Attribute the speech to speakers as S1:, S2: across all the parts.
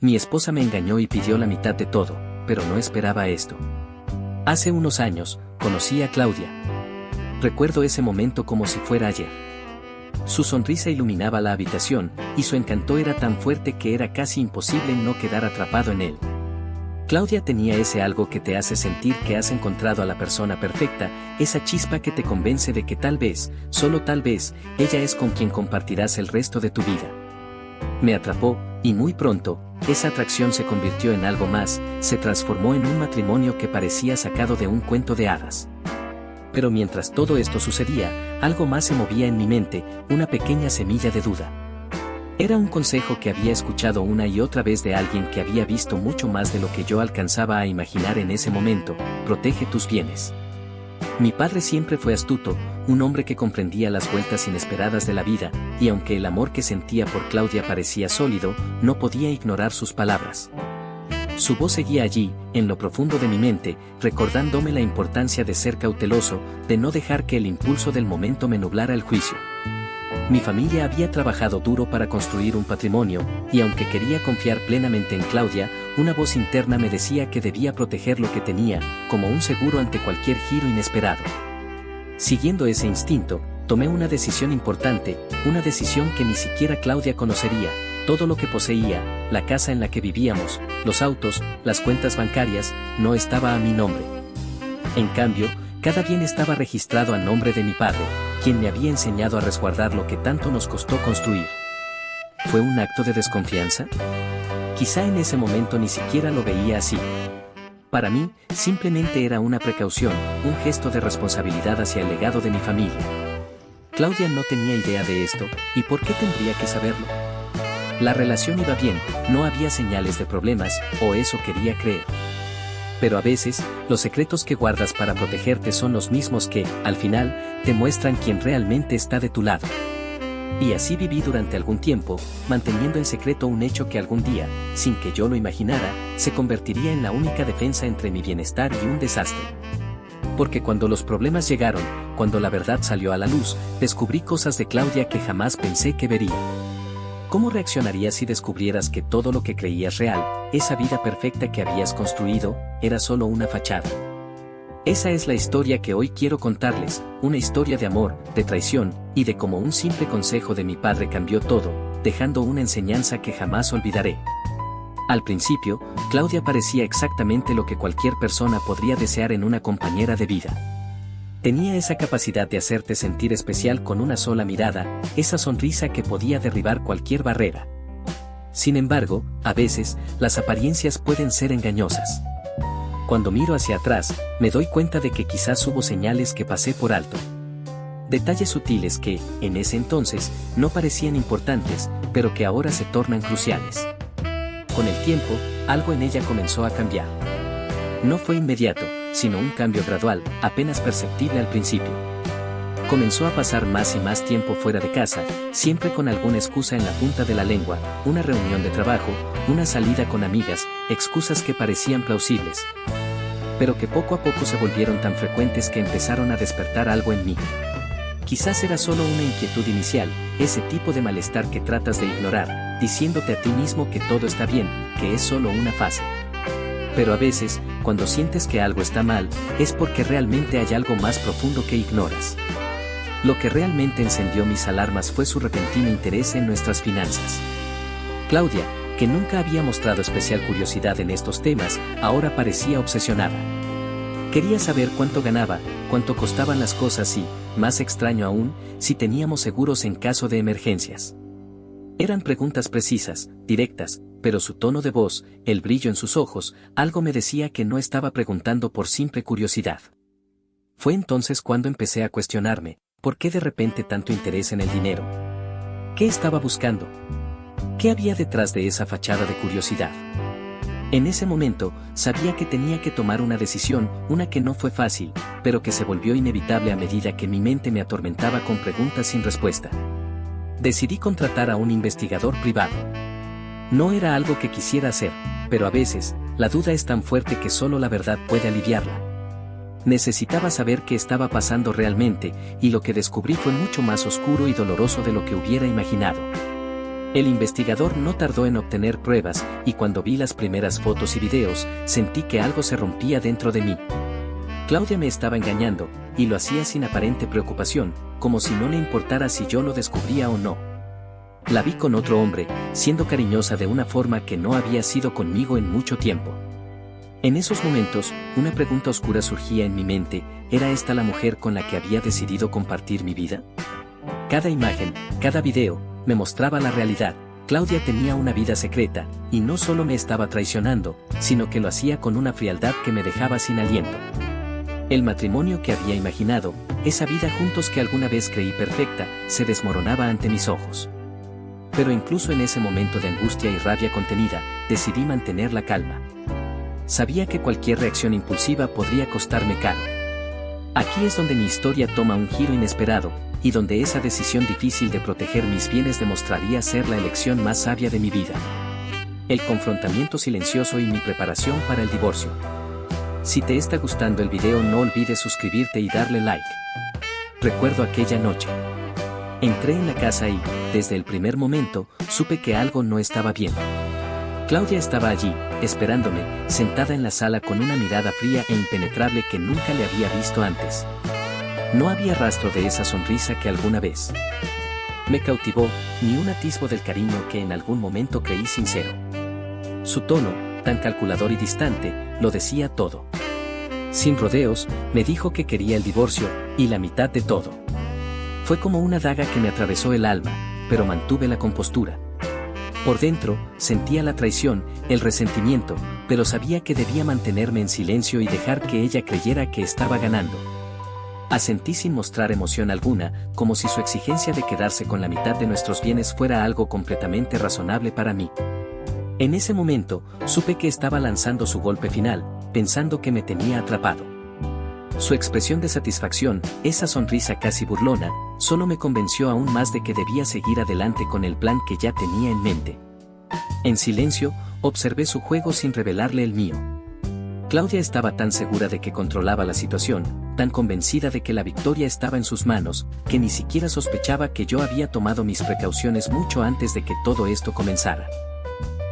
S1: Mi esposa me engañó y pidió la mitad de todo, pero no esperaba esto. Hace unos años, conocí a Claudia. Recuerdo ese momento como si fuera ayer. Su sonrisa iluminaba la habitación, y su encanto era tan fuerte que era casi imposible no quedar atrapado en él. Claudia tenía ese algo que te hace sentir que has encontrado a la persona perfecta, esa chispa que te convence de que tal vez, solo tal vez, ella es con quien compartirás el resto de tu vida. Me atrapó, y muy pronto, esa atracción se convirtió en algo más, se transformó en un matrimonio que parecía sacado de un cuento de hadas. Pero mientras todo esto sucedía, algo más se movía en mi mente, una pequeña semilla de duda. Era un consejo que había escuchado una y otra vez de alguien que había visto mucho más de lo que yo alcanzaba a imaginar en ese momento: protege tus bienes. Mi padre siempre fue astuto, un hombre que comprendía las vueltas inesperadas de la vida, y aunque el amor que sentía por Claudia parecía sólido, no podía ignorar sus palabras. Su voz seguía allí, en lo profundo de mi mente, recordándome la importancia de ser cauteloso, de no dejar que el impulso del momento me nublara el juicio. Mi familia había trabajado duro para construir un patrimonio, y aunque quería confiar plenamente en Claudia, una voz interna me decía que debía proteger lo que tenía, como un seguro ante cualquier giro inesperado. Siguiendo ese instinto, tomé una decisión importante, una decisión que ni siquiera Claudia conocería. Todo lo que poseía, la casa en la que vivíamos, los autos, las cuentas bancarias, no estaba a mi nombre. En cambio, cada bien estaba registrado a nombre de mi padre, quien me había enseñado a resguardar lo que tanto nos costó construir. ¿Fue un acto de desconfianza? Quizá en ese momento ni siquiera lo veía así. Para mí, simplemente era una precaución, un gesto de responsabilidad hacia el legado de mi familia. Claudia no tenía idea de esto, ¿y por qué tendría que saberlo? La relación iba bien, no había señales de problemas, o eso quería creer. Pero a veces, los secretos que guardas para protegerte son los mismos que, al final, te muestran quién realmente está de tu lado. Y así viví durante algún tiempo, manteniendo en secreto un hecho que algún día, sin que yo lo imaginara, se convertiría en la única defensa entre mi bienestar y un desastre. Porque cuando los problemas llegaron, cuando la verdad salió a la luz, descubrí cosas de Claudia que jamás pensé que vería. ¿Cómo reaccionarías si descubrieras que todo lo que creías real, esa vida perfecta que habías construido, era solo una fachada? Esa es la historia que hoy quiero contarles, una historia de amor, de traición, y de cómo un simple consejo de mi padre cambió todo, dejando una enseñanza que jamás olvidaré. Al principio, Claudia parecía exactamente lo que cualquier persona podría desear en una compañera de vida. Tenía esa capacidad de hacerte sentir especial con una sola mirada, esa sonrisa que podía derribar cualquier barrera. Sin embargo, a veces, las apariencias pueden ser engañosas. Cuando miro hacia atrás, me doy cuenta de que quizás hubo señales que pasé por alto. Detalles sutiles que, en ese entonces, no parecían importantes, pero que ahora se tornan cruciales. Con el tiempo, algo en ella comenzó a cambiar. No fue inmediato, sino un cambio gradual, apenas perceptible al principio. Comenzó a pasar más y más tiempo fuera de casa, siempre con alguna excusa en la punta de la lengua, una reunión de trabajo, una salida con amigas, excusas que parecían plausibles, pero que poco a poco se volvieron tan frecuentes que empezaron a despertar algo en mí. Quizás era solo una inquietud inicial, ese tipo de malestar que tratas de ignorar, diciéndote a ti mismo que todo está bien, que es solo una fase. Pero a veces, cuando sientes que algo está mal, es porque realmente hay algo más profundo que ignoras. Lo que realmente encendió mis alarmas fue su repentino interés en nuestras finanzas. Claudia, que nunca había mostrado especial curiosidad en estos temas, ahora parecía obsesionada. Quería saber cuánto ganaba, cuánto costaban las cosas y, más extraño aún, si teníamos seguros en caso de emergencias. Eran preguntas precisas, directas, pero su tono de voz, el brillo en sus ojos, algo me decía que no estaba preguntando por simple curiosidad. Fue entonces cuando empecé a cuestionarme, ¿por qué de repente tanto interés en el dinero? ¿Qué estaba buscando? ¿Qué había detrás de esa fachada de curiosidad? En ese momento, sabía que tenía que tomar una decisión, una que no fue fácil, pero que se volvió inevitable a medida que mi mente me atormentaba con preguntas sin respuesta. Decidí contratar a un investigador privado. No era algo que quisiera hacer, pero a veces, la duda es tan fuerte que solo la verdad puede aliviarla. Necesitaba saber qué estaba pasando realmente, y lo que descubrí fue mucho más oscuro y doloroso de lo que hubiera imaginado. El investigador no tardó en obtener pruebas, y cuando vi las primeras fotos y videos, sentí que algo se rompía dentro de mí. Claudia me estaba engañando, y lo hacía sin aparente preocupación, como si no le importara si yo lo descubría o no. La vi con otro hombre, siendo cariñosa de una forma que no había sido conmigo en mucho tiempo. En esos momentos, una pregunta oscura surgía en mi mente: ¿era esta la mujer con la que había decidido compartir mi vida? Cada imagen, cada video, me mostraba la realidad. Claudia tenía una vida secreta, y no solo me estaba traicionando, sino que lo hacía con una frialdad que me dejaba sin aliento. El matrimonio que había imaginado, esa vida juntos que alguna vez creí perfecta, se desmoronaba ante mis ojos. Pero incluso en ese momento de angustia y rabia contenida, decidí mantener la calma. Sabía que cualquier reacción impulsiva podría costarme caro. Aquí es donde mi historia toma un giro inesperado, y donde esa decisión difícil de proteger mis bienes demostraría ser la elección más sabia de mi vida. El confrontamiento silencioso y mi preparación para el divorcio. Si te está gustando el video, no olvides suscribirte y darle like. Recuerdo aquella noche. Entré en la casa y, desde el primer momento, supe que algo no estaba bien. Claudia estaba allí, esperándome, sentada en la sala con una mirada fría e impenetrable que nunca le había visto antes. No había rastro de esa sonrisa que alguna vez me cautivó, ni un atisbo del cariño que en algún momento creí sincero. Su tono, tan calculador y distante, lo decía todo. Sin rodeos, me dijo que quería el divorcio, y la mitad de todo. Fue como una daga que me atravesó el alma, pero mantuve la compostura. Por dentro, sentía la traición, el resentimiento, pero sabía que debía mantenerme en silencio y dejar que ella creyera que estaba ganando. Asentí sin mostrar emoción alguna, como si su exigencia de quedarse con la mitad de nuestros bienes fuera algo completamente razonable para mí. En ese momento, supe que estaba lanzando su golpe final, pensando que me tenía atrapado. Su expresión de satisfacción, esa sonrisa casi burlona, solo me convenció aún más de que debía seguir adelante con el plan que ya tenía en mente. En silencio, observé su juego sin revelarle el mío. Claudia estaba tan segura de que controlaba la situación, tan convencida de que la victoria estaba en sus manos, que ni siquiera sospechaba que yo había tomado mis precauciones mucho antes de que todo esto comenzara.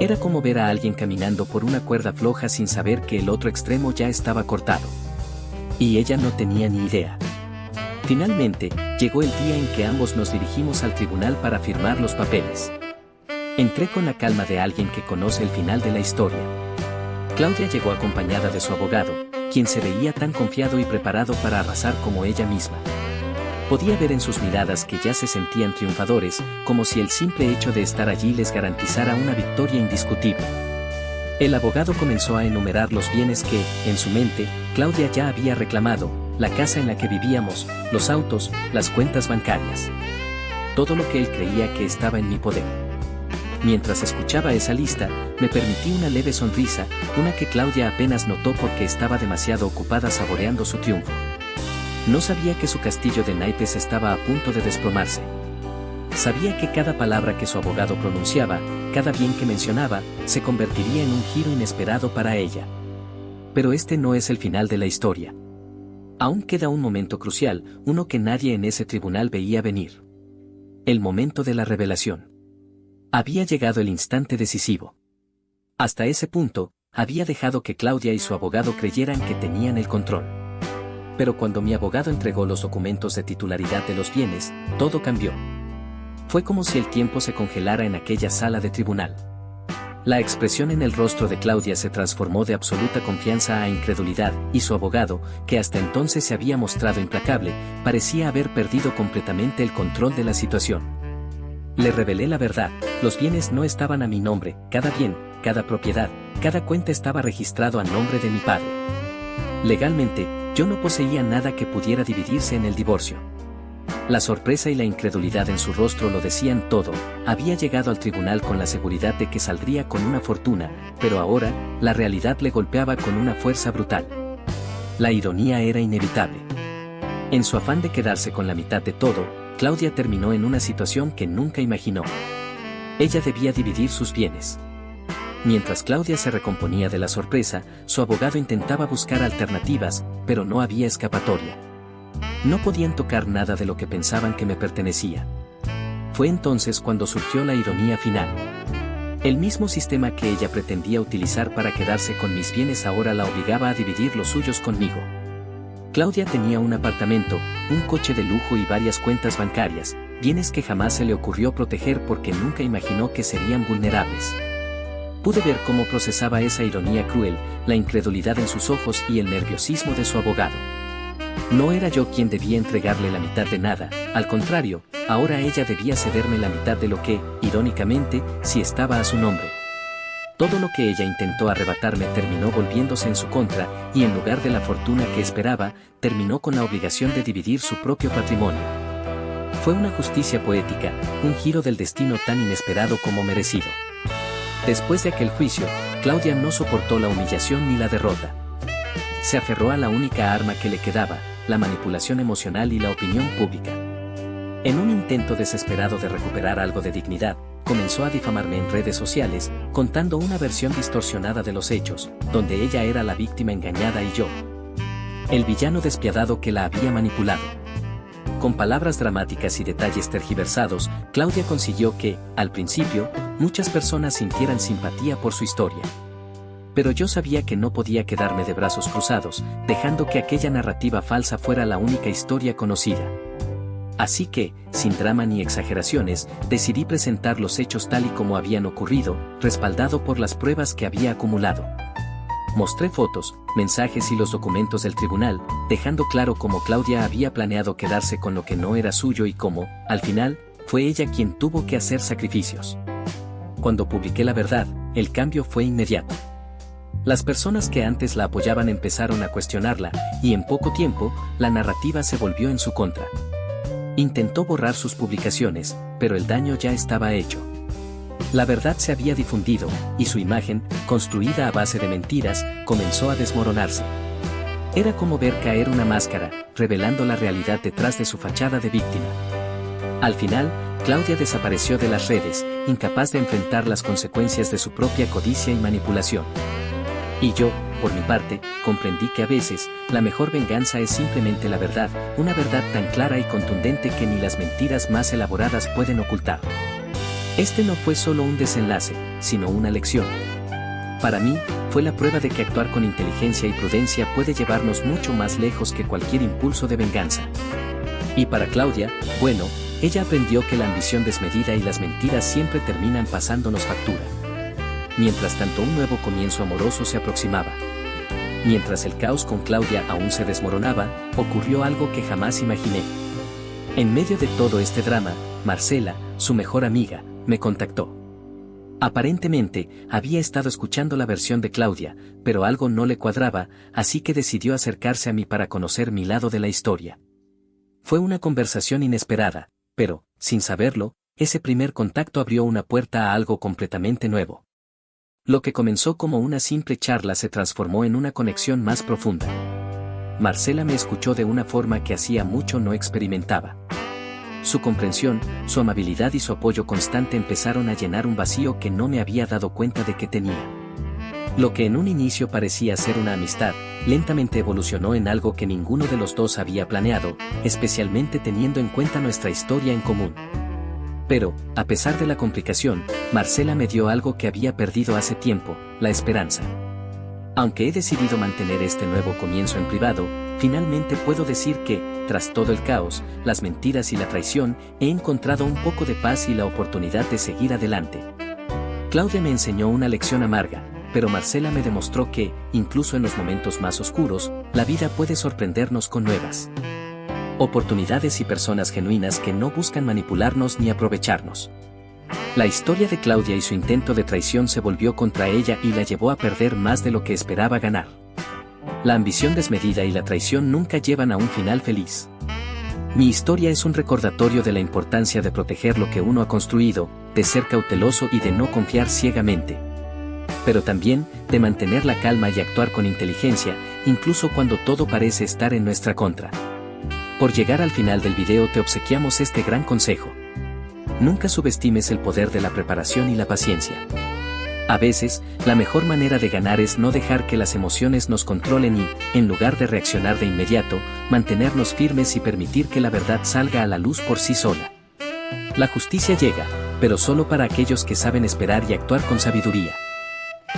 S1: Era como ver a alguien caminando por una cuerda floja sin saber que el otro extremo ya estaba cortado. Y ella no tenía ni idea. Finalmente, llegó el día en que ambos nos dirigimos al tribunal para firmar los papeles. Entré con la calma de alguien que conoce el final de la historia. Claudia llegó acompañada de su abogado, quien se veía tan confiado y preparado para arrasar como ella misma. Podía ver en sus miradas que ya se sentían triunfadores, como si el simple hecho de estar allí les garantizara una victoria indiscutible. El abogado comenzó a enumerar los bienes que, en su mente, Claudia ya había reclamado: la casa en la que vivíamos, los autos, las cuentas bancarias. Todo lo que él creía que estaba en mi poder. Mientras escuchaba esa lista, me permití una leve sonrisa, una que Claudia apenas notó porque estaba demasiado ocupada saboreando su triunfo. No sabía que su castillo de naipes estaba a punto de desplomarse. Sabía que cada palabra que su abogado pronunciaba, cada bien que mencionaba, se convertiría en un giro inesperado para ella. Pero este no es el final de la historia. Aún queda un momento crucial, uno que nadie en ese tribunal veía venir. El momento de la revelación. Había llegado el instante decisivo. Hasta ese punto, había dejado que Claudia y su abogado creyeran que tenían el control. Pero cuando mi abogado entregó los documentos de titularidad de los bienes, todo cambió. Fue como si el tiempo se congelara en aquella sala de tribunal. La expresión en el rostro de Claudia se transformó de absoluta confianza a incredulidad, y su abogado, que hasta entonces se había mostrado implacable, parecía haber perdido completamente el control de la situación. Le revelé la verdad: los bienes no estaban a mi nombre, cada bien, cada propiedad, cada cuenta estaba registrado a nombre de mi padre. Legalmente, yo no poseía nada que pudiera dividirse en el divorcio. La sorpresa y la incredulidad en su rostro lo decían todo. Había llegado al tribunal con la seguridad de que saldría con una fortuna, pero ahora, la realidad le golpeaba con una fuerza brutal. La ironía era inevitable. En su afán de quedarse con la mitad de todo, Claudia terminó en una situación que nunca imaginó. Ella debía dividir sus bienes. Mientras Claudia se recomponía de la sorpresa, su abogado intentaba buscar alternativas, pero no había escapatoria. No podían tocar nada de lo que pensaban que me pertenecía. Fue entonces cuando surgió la ironía final. El mismo sistema que ella pretendía utilizar para quedarse con mis bienes ahora la obligaba a dividir los suyos conmigo. Claudia tenía un apartamento, un coche de lujo y varias cuentas bancarias, bienes que jamás se le ocurrió proteger porque nunca imaginó que serían vulnerables. Pude ver cómo procesaba esa ironía cruel, la incredulidad en sus ojos y el nerviosismo de su abogado. No era yo quien debía entregarle la mitad de nada, al contrario, ahora ella debía cederme la mitad de lo que, irónicamente, sí estaba a su nombre. Todo lo que ella intentó arrebatarme terminó volviéndose en su contra, y en lugar de la fortuna que esperaba, terminó con la obligación de dividir su propio patrimonio. Fue una justicia poética, un giro del destino tan inesperado como merecido. Después de aquel juicio, Claudia no soportó la humillación ni la derrota. Se aferró a la única arma que le quedaba, la manipulación emocional y la opinión pública. En un intento desesperado de recuperar algo de dignidad, comenzó a difamarme en redes sociales, contando una versión distorsionada de los hechos, donde ella era la víctima engañada y yo, el villano despiadado que la había manipulado. Con palabras dramáticas y detalles tergiversados, Claudia consiguió que, al principio, muchas personas sintieran simpatía por su historia. Pero yo sabía que no podía quedarme de brazos cruzados, dejando que aquella narrativa falsa fuera la única historia conocida. Así que, sin drama ni exageraciones, decidí presentar los hechos tal y como habían ocurrido, respaldado por las pruebas que había acumulado. Mostré fotos, mensajes y los documentos del tribunal, dejando claro cómo Claudia había planeado quedarse con lo que no era suyo y cómo, al final, fue ella quien tuvo que hacer sacrificios. Cuando publiqué la verdad, el cambio fue inmediato. Las personas que antes la apoyaban empezaron a cuestionarla, y en poco tiempo, la narrativa se volvió en su contra. Intentó borrar sus publicaciones, pero el daño ya estaba hecho. La verdad se había difundido, y su imagen, construida a base de mentiras, comenzó a desmoronarse. Era como ver caer una máscara, revelando la realidad detrás de su fachada de víctima. Al final, Claudia desapareció de las redes, incapaz de enfrentar las consecuencias de su propia codicia y manipulación. Y yo, por mi parte, comprendí que a veces, la mejor venganza es simplemente la verdad, una verdad tan clara y contundente que ni las mentiras más elaboradas pueden ocultar. Este no fue solo un desenlace, sino una lección. Para mí, fue la prueba de que actuar con inteligencia y prudencia puede llevarnos mucho más lejos que cualquier impulso de venganza. Y para Claudia, bueno, ella aprendió que la ambición desmedida y las mentiras siempre terminan pasándonos factura. Mientras tanto, un nuevo comienzo amoroso se aproximaba. Mientras el caos con Claudia aún se desmoronaba, ocurrió algo que jamás imaginé. En medio de todo este drama, Marcela, su mejor amiga, me contactó. Aparentemente, había estado escuchando la versión de Claudia, pero algo no le cuadraba, así que decidió acercarse a mí para conocer mi lado de la historia. Fue una conversación inesperada, pero, sin saberlo, ese primer contacto abrió una puerta a algo completamente nuevo. Lo que comenzó como una simple charla se transformó en una conexión más profunda. Marcela me escuchó de una forma que hacía mucho no experimentaba. Su comprensión, su amabilidad y su apoyo constante empezaron a llenar un vacío que no me había dado cuenta de que tenía. Lo que en un inicio parecía ser una amistad, lentamente evolucionó en algo que ninguno de los dos había planeado, especialmente teniendo en cuenta nuestra historia en común. Pero, a pesar de la complicación, Marcela me dio algo que había perdido hace tiempo, la esperanza. Aunque he decidido mantener este nuevo comienzo en privado, finalmente puedo decir que, tras todo el caos, las mentiras y la traición, he encontrado un poco de paz y la oportunidad de seguir adelante. Claudia me enseñó una lección amarga, pero Marcela me demostró que, incluso en los momentos más oscuros, la vida puede sorprendernos con nuevas oportunidades y personas genuinas que no buscan manipularnos ni aprovecharnos. La historia de Claudia y su intento de traición se volvió contra ella y la llevó a perder más de lo que esperaba ganar. La ambición desmedida y la traición nunca llevan a un final feliz. Mi historia es un recordatorio de la importancia de proteger lo que uno ha construido, de ser cauteloso y de no confiar ciegamente. Pero también, de mantener la calma y actuar con inteligencia, incluso cuando todo parece estar en nuestra contra. Por llegar al final del video te obsequiamos este gran consejo. Nunca subestimes el poder de la preparación y la paciencia. A veces, la mejor manera de ganar es no dejar que las emociones nos controlen y, en lugar de reaccionar de inmediato, mantenernos firmes y permitir que la verdad salga a la luz por sí sola. La justicia llega, pero solo para aquellos que saben esperar y actuar con sabiduría.